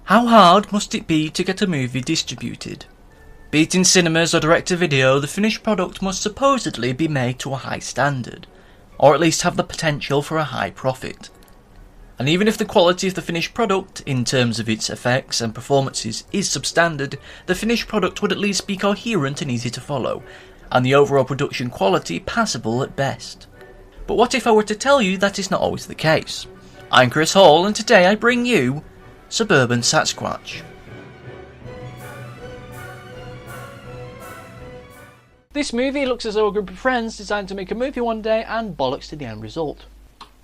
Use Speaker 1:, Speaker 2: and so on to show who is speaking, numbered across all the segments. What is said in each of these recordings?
Speaker 1: How hard must it be to get a movie distributed? Be it in cinemas or direct-to-video, the finished product must supposedly be made to a high standard, or at least have the potential for a high profit. And even if the quality of the finished product, in terms of its effects and performances, is substandard, the finished product would at least be coherent and easy to follow, and the overall production quality passable at best. But what if I were to tell you that is not always the case? I'm Chris Hall, and today I bring you Suburban Sasquatch. This movie looks as though a group of friends decided to make a movie one day and bollocks to the end result.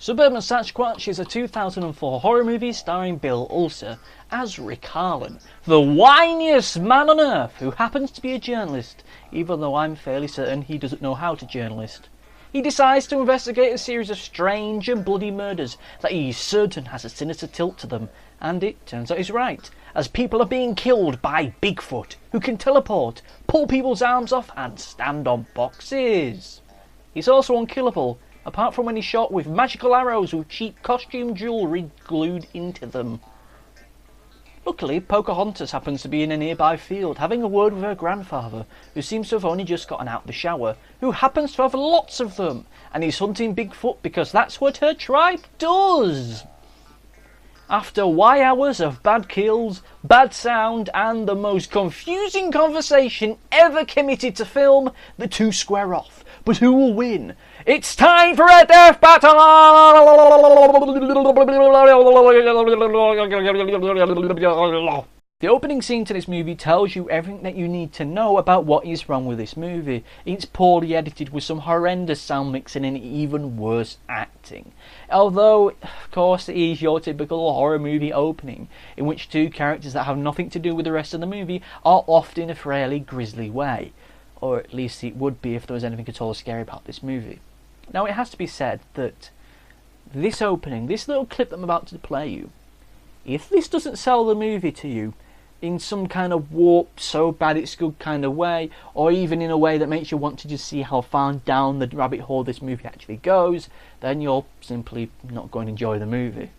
Speaker 1: Suburban Sasquatch is a 2004 horror movie starring Bill Ulcer as Rick Harlan, the whiniest man on earth who happens to be a journalist, even though I'm fairly certain he doesn't know how to journalist. He decides to investigate a series of strange and bloody murders that he's certain has a sinister tilt to them, and it turns out he's right, as people are being killed by Bigfoot, who can teleport, pull people's arms off and stand on boxes. He's also unkillable, apart from when he's shot with magical arrows with cheap costume jewellery glued into them. Luckily, Pocahontas happens to be in a nearby field having a word with her grandfather, who seems to have only just gotten out of the shower, who happens to have lots of them, and he's hunting Bigfoot because that's what her tribe does. After Y hours of bad kills, bad sound, and the most confusing conversation ever committed to film, the two square off. But who will win? It's time for a death battle! The opening scene to this movie tells you everything that you need to know about what is wrong with this movie. It's poorly edited with some horrendous sound mixing and even worse acting. Although, of course, it is your typical horror movie opening, in which two characters that have nothing to do with the rest of the movie are off in a fairly grisly way. Or at least it would be if there was anything at all scary about this movie. Now, it has to be said that this opening, this little clip that I'm about to play you, if this doesn't sell the movie to you in some kind of warped, so bad it's good kind of way, or even in a way that makes you want to just see how far down the rabbit hole this movie actually goes, then you're simply not going to enjoy the movie.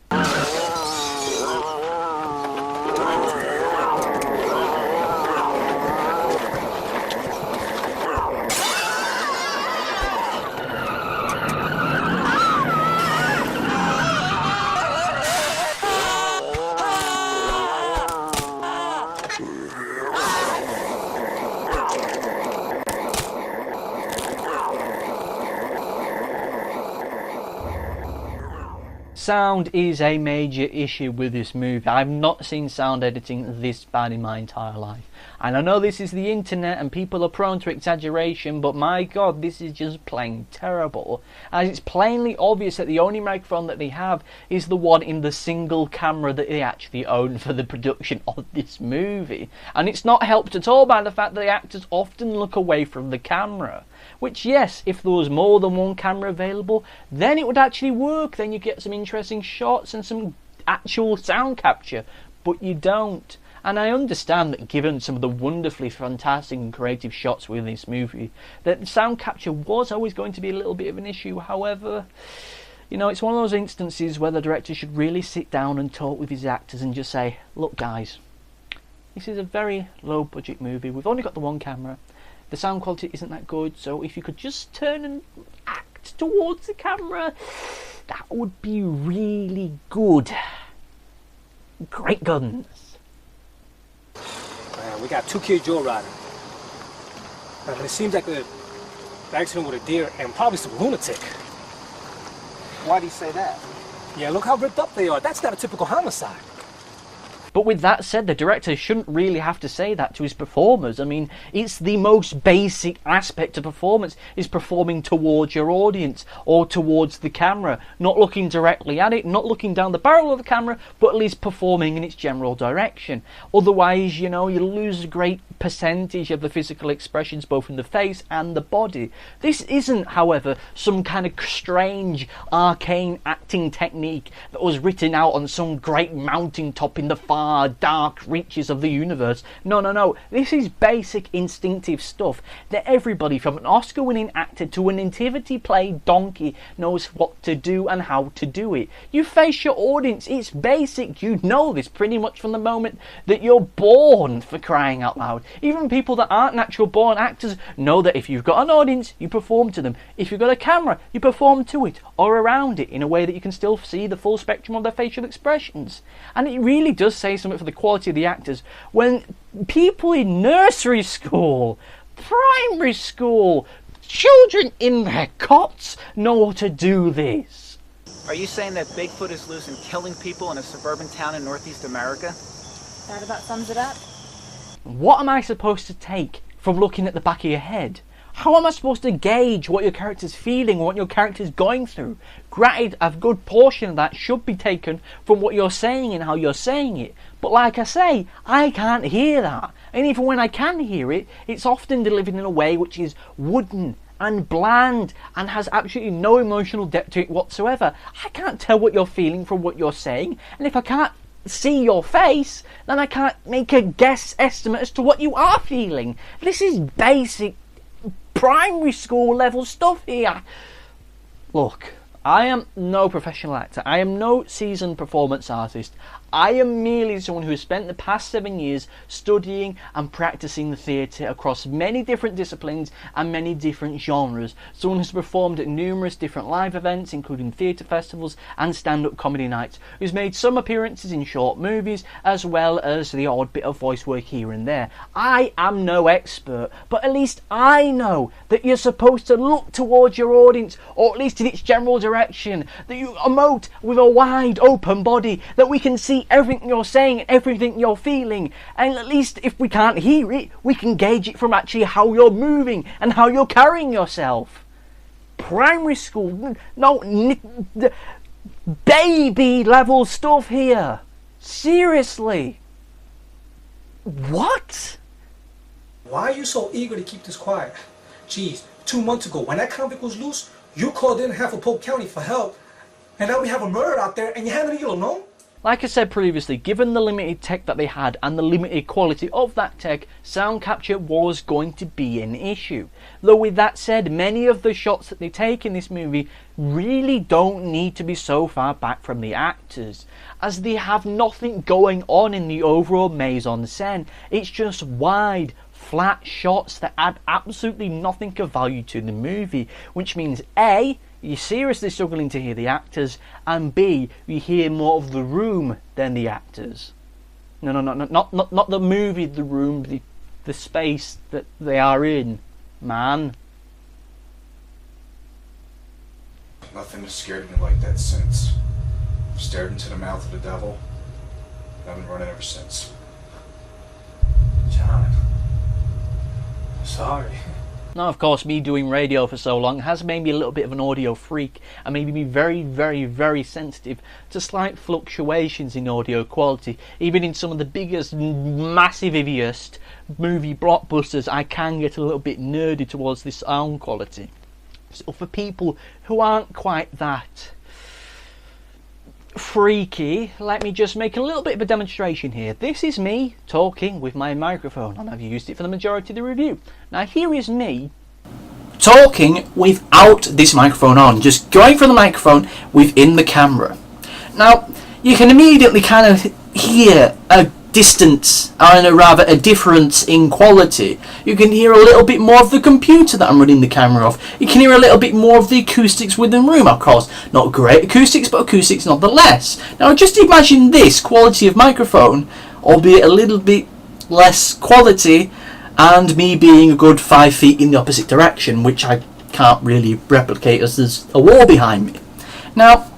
Speaker 1: Sound is a major issue with this movie. I've not seen sound editing this bad in my entire life. And I know this is the internet and people are prone to exaggeration, but my god, this is just plain terrible. As it's plainly obvious that the only microphone that they have is the one in the single camera that they actually own for the production of this movie. And it's not helped at all by the fact that the actors often look away from the camera. Which, yes, if there was more than one camera available, then it would actually work. Then you get some interesting shots and some actual sound capture. But you don't. And I understand that given some of the wonderfully fantastic and creative shots within this movie, that sound capture was always going to be a little bit of an issue. However, you know, it's one of those instances where the director should really sit down and talk with his actors and just say, look guys, this is a very low budget movie. We've only got the one camera. The sound quality isn't that good, so if you could just turn and act towards the camera, that would be really good. Great guns.
Speaker 2: Man, we got two kids joyriding. And it seems like an accident with a deer and probably some lunatic.
Speaker 3: Why do you say that?
Speaker 2: Yeah, look how ripped up they are. That's not a typical homicide.
Speaker 1: But with that said, the director shouldn't really have to say that to his performers. I mean, it's the most basic aspect of performance, is performing towards your audience or towards the camera, not looking directly at it, not looking down the barrel of the camera, but at least performing in its general direction. Otherwise, you know, you lose a great percentage of the physical expressions both in the face and the body. This isn't, however, some kind of strange arcane acting technique that was written out on some great mountaintop in the far far dark reaches of the universe. No, no, no. This is basic instinctive stuff that everybody from an Oscar-winning actor to a nativity play donkey knows what to do and how to do it. You face your audience. It's basic. You know this pretty much from the moment that you're born, for crying out loud. Even people that aren't natural born actors know that if you've got an audience, you perform to them. If you've got a camera, you perform to it or around it in a way that you can still see the full spectrum of their facial expressions. And it really does say something for the quality of the actors when people in nursery school, primary school, children in their cots know to do this.
Speaker 4: Are you saying that Bigfoot is loose and killing people in a suburban town in Northeast America?
Speaker 5: That about sums it up.
Speaker 1: What am I supposed to take from looking at the back of your head? How am I supposed to gauge what your character's feeling or what your character's going through? Granted, a good portion of that should be taken from what you're saying and how you're saying it. But like I say, I can't hear that. And even when I can hear it, it's often delivered in a way which is wooden and bland and has absolutely no emotional depth to it whatsoever. I can't tell what you're feeling from what you're saying. And if I can't see your face, then I can't make a guess estimate as to what you are feeling. This is basic primary school level stuff here. Look, I am no professional actor. I am no seasoned performance artist. I am merely someone who has spent the past 7 years studying and practicing the theatre across many different disciplines and many different genres. Someone who's performed at numerous different live events, including theatre festivals and stand-up comedy nights, who's made some appearances in short movies, as well as the odd bit of voice work here and there. I am no expert, but at least I know that you're supposed to look towards your audience, or at least in its general direction, that you emote with a wide open body, that we can see everything you're saying and everything you're feeling, and at least if we can't hear it, we can gauge it from actually how you're moving and how you're carrying yourself. Primary school, no, baby level stuff here. Seriously. What?
Speaker 2: Why are you so eager to keep this quiet? Jeez, 2 months ago, when that convict was loose, you called in half of Polk County for help, and now we have a murder out there, and you're handling it alone?
Speaker 1: Like I said previously, given the limited tech that they had and the limited quality of that tech, sound capture was going to be an issue. Though with that said, many of the shots that they take in this movie really don't need to be so far back from the actors, as they have nothing going on in the overall mise en scène. It's just wide, flat shots that add absolutely nothing of value to the movie, which means A, you're seriously struggling to hear the actors, and B, you hear more of the room than the actors. No, not the movie, the room, the space that they are in, man.
Speaker 6: Nothing has scared me like that since. I've stared into the mouth of the devil, and I've been running ever since.
Speaker 2: John, sorry.
Speaker 1: Now, of course, me doing radio for so long has made me a little bit of an audio freak and made me very, very, very sensitive to slight fluctuations in audio quality. Even in some of the biggest, massive movie blockbusters, I can get a little bit nerdy towards this sound quality. So for people who aren't quite that freaky, let me just make a little bit of a demonstration here. This is me talking with my microphone, and I've used it for the majority of the review. Now here is me talking without this microphone on, just going for the microphone within the camera. Now you can immediately kind of hear a distance, and rather a difference in quality. You can hear a little bit more of the computer that I'm running the camera off. You can hear a little bit more of the acoustics within the room. Of course, not great acoustics, but acoustics nonetheless. Now just imagine this quality of microphone, albeit a little bit less quality, and me being a good 5 feet in the opposite direction, which I can't really replicate as there's a wall behind me. Now,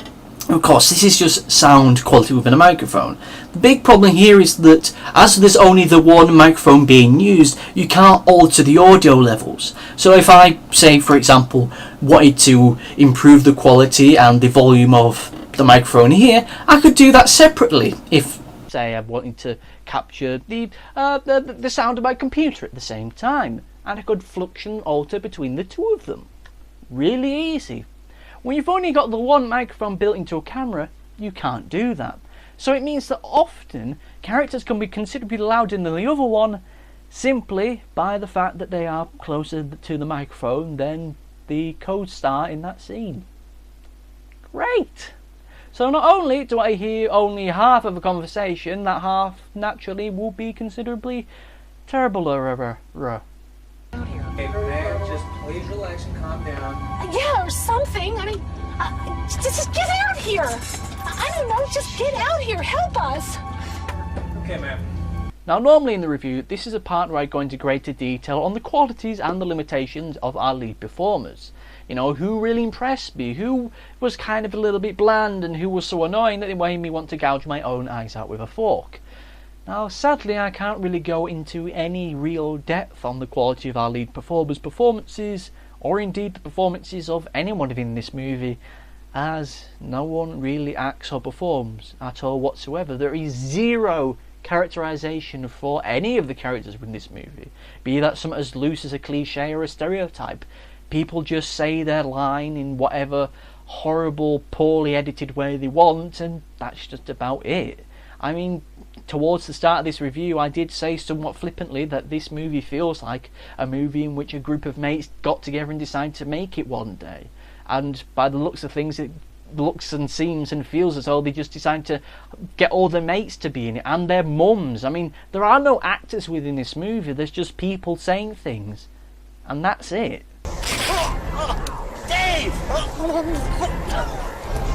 Speaker 1: of course, this is just sound quality within a microphone. The big problem here is that as there's only the one microphone being used, you can't alter the audio levels. So if I, say for example, wanted to improve the quality and the volume of the microphone here, I could do that separately. If, say, I wanted to capture the sound of my computer at the same time, and I could fluctuate and alter between the two of them. Really easy. When you've only got the one microphone built into a camera, you can't do that. So it means that often characters can be considerably louder than the other one simply by the fact that they are closer to the microphone than the co-star in that scene. Great! So not only do I hear only half of a conversation, that half naturally will be considerably terribler.
Speaker 2: Hey, man, just please relax and calm down.
Speaker 7: Yeah, or something. I mean, just get out here. I don't know, just get out here. Help us.
Speaker 2: Okay, man.
Speaker 1: Now normally in the review, this is a part where I go into greater detail on the qualities and the limitations of our lead performers. You know, who really impressed me, who was kind of a little bit bland, and who was so annoying that it made me want to gouge my own eyes out with a fork. Now sadly I can't really go into any real depth on the quality of our lead performers' performances, or indeed the performances of anyone in this movie, as no one really acts or performs at all whatsoever. There is zero characterization for any of the characters in this movie, be that something as loose as a cliche or a stereotype. People just say their line in whatever horrible, poorly edited way they want, and that's just about it. I mean, towards the start of this review I did say somewhat flippantly that this movie feels like a movie in which a group of mates got together and decided to make it one day, and by the looks of things it looks and seems and feels as though they just decided to get all their mates to be in it and their mums. I mean, there are no actors within this movie, there's just people saying things, and that's it.
Speaker 8: Dave!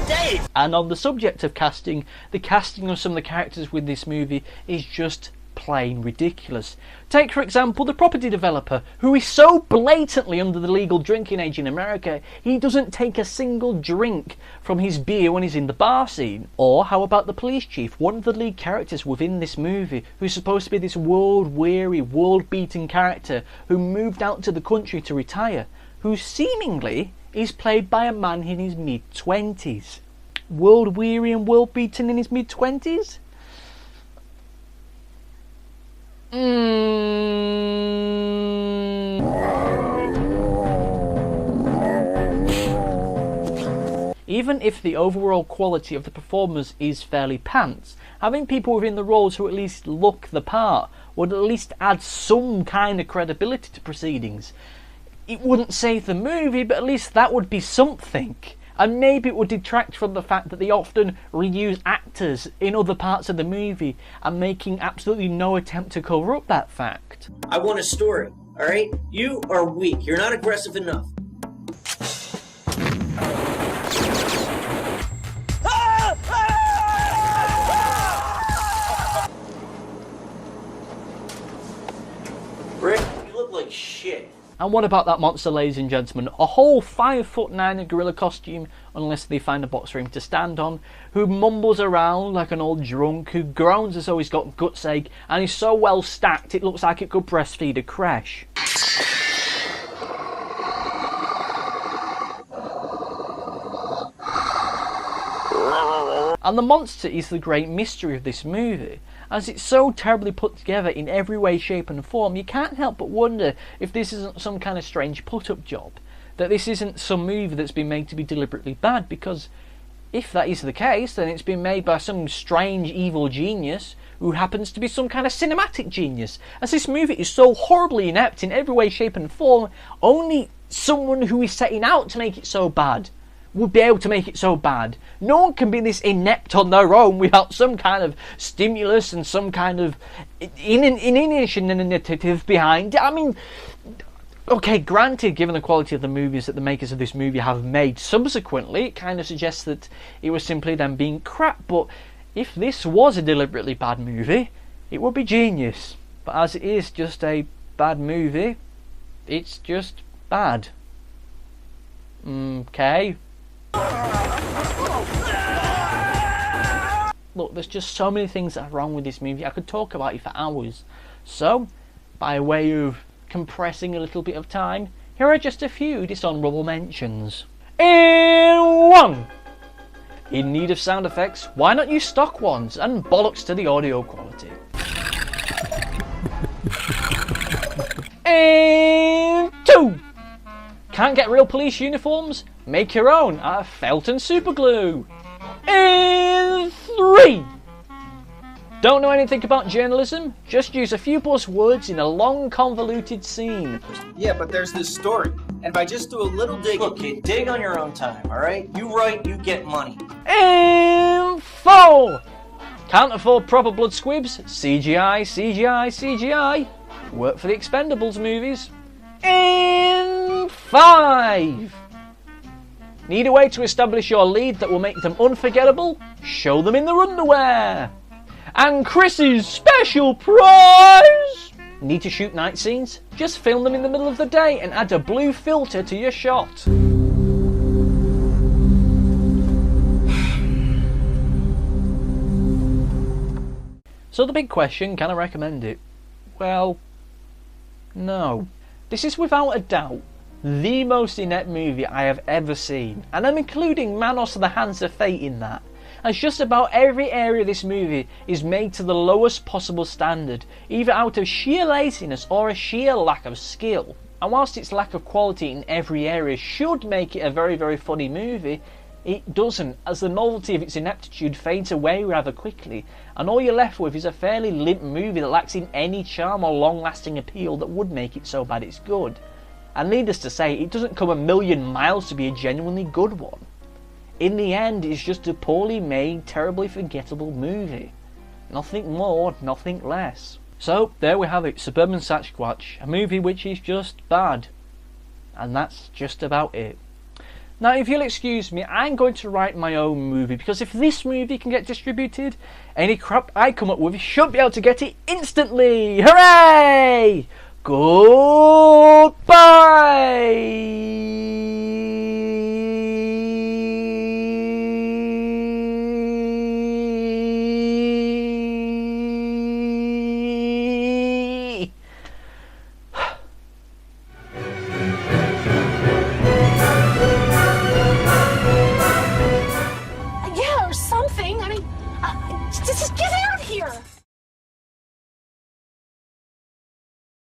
Speaker 8: Dave!
Speaker 1: And on the subject of casting, the casting of some of the characters with this movie is just plain ridiculous. Take for example the property developer, who is so blatantly under the legal drinking age in America he doesn't take a single drink from his beer when he's in the bar scene. Or how about the police chief, one of the lead characters within this movie, who's supposed to be this world-weary, world-beaten character who moved out to the country to retire, who seemingly is played by a man in his mid-20s. World-weary and world-beaten in his mid-20s? Even if the overall quality of the performers is fairly pants, having people within the roles who at least look the part would at least add some kind of credibility to proceedings. It wouldn't save the movie, but at least that would be something. And maybe it would detract from the fact that they often reuse actors in other parts of the movie and making absolutely no attempt to cover up that fact.
Speaker 8: I want a story, alright? You are weak. You're not aggressive enough. Rick, you look like shit.
Speaker 1: And what about that monster, ladies and gentlemen? A whole 5'9" gorilla costume, unless they find a box for him to stand on, who mumbles around like an old drunk, who groans as though he's got guts ache, and is so well stacked it looks like it could breastfeed a creche. And the monster is the great mystery of this movie. As it's so terribly put together in every way, shape and form, you can't help but wonder if this isn't some kind of strange put-up job. That this isn't some movie that's been made to be deliberately bad, because if that is the case, then it's been made by some strange evil genius who happens to be some kind of cinematic genius. As this movie is so horribly inept in every way, shape and form, only someone who is setting out to make it so bad would be able to make it so bad. No one can be this inept on their own without some kind of stimulus and some kind of initiative behind it. I mean, okay, granted, given the quality of the movies that the makers of this movie have made subsequently, it kind of suggests that it was simply them being crap, but if this was a deliberately bad movie, it would be genius. But as it is just a bad movie, it's just bad. Okay. Look, there's just so many things that are wrong with this movie. I could talk about it for hours. So, by way of compressing a little bit of time, here are just a few dishonourable mentions. In 1. In need of sound effects, why not use stock ones, and bollocks to the audio quality. In 2. Can't get real police uniforms? Make your own out of felt and superglue. In 3. Don't know anything about journalism? Just use a few buzzwords in a long convoluted scene.
Speaker 3: Yeah, but there's this story, and if I just do a little digging...
Speaker 8: Look, kid, dig on your own time, alright? You write, you get money.
Speaker 1: Info! Can't afford proper blood squibs? CGI, CGI, CGI. Work for the Expendables movies. In 5. Need a way to establish your lead that will make them unforgettable? Show them in their underwear. And Chris's special prize! Need to shoot night scenes? Just film them in the middle of the day and add a blue filter to your shot. So the big question, can I recommend it? Well, no. This is without a doubt the most inept movie I have ever seen, and I'm including Manos the Hands of Fate in that, as just about every area of this movie is made to the lowest possible standard, either out of sheer laziness or a sheer lack of skill. And whilst its lack of quality in every area should make it a very, very funny movie, it doesn't, as the novelty of its ineptitude fades away rather quickly, and all you're left with is a fairly limp movie that lacks in any charm or long-lasting appeal that would make it so bad it's good. And needless to say, it doesn't come a million miles to be a genuinely good one. In the end, it's just a poorly made, terribly forgettable movie. Nothing more, nothing less. So, there we have it, Suburban Sasquatch, a movie which is just bad. And that's just about it. Now, if you'll excuse me, I'm going to write my own movie, because if this movie can get distributed, any crap I come up with should be able to get it instantly! Hooray! Goodbye!